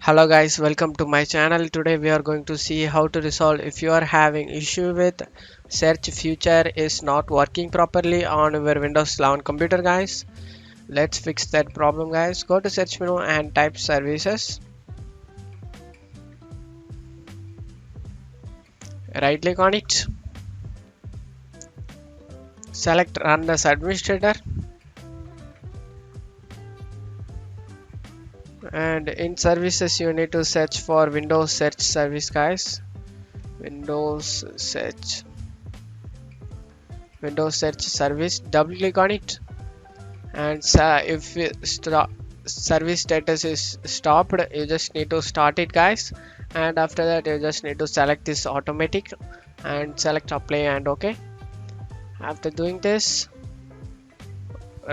Hello guys, welcome to my channel. Today we are going to see how to resolve if you are having issue with search feature is not working properly on your Windows 11 computer guys. Let's fix that problem guys. Go to search menu and type services. Right click on it. Select run as administrator. And in services you need to search for Windows search service guys. Windows search service, double click on it, and if service status is stopped, you just need to start it guys, and after that you just need to select this automatic and select apply and OK. After doing this,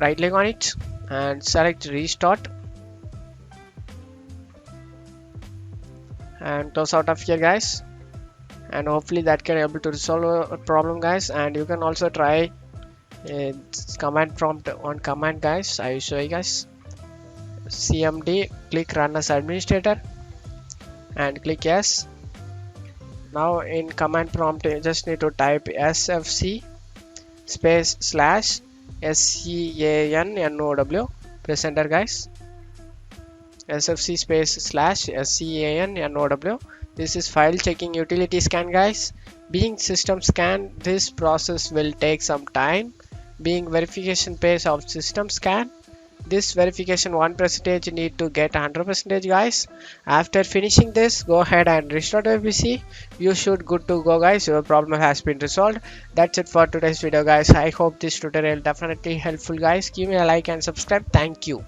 right click on it and select restart and close out of here guys, and hopefully that can able to resolve a problem guys. And you can also try command prompt on command guys. I will show you guys. CMD, click run as administrator and click yes. Now in command prompt you just need to type sfc space slash scannow, press enter guys. sfc space slash scannow. This is file checking utility scan guys. Being system scan, this process will take some time. Being verification phase of system scan, this verification 1% need to get 100% guys. After finishing this, go ahead and restart your PC. You should good to go guys. Your problem has been resolved. That's it for today's video guys. I hope this tutorial definitely helpful guys. Give me a like and subscribe. Thank you.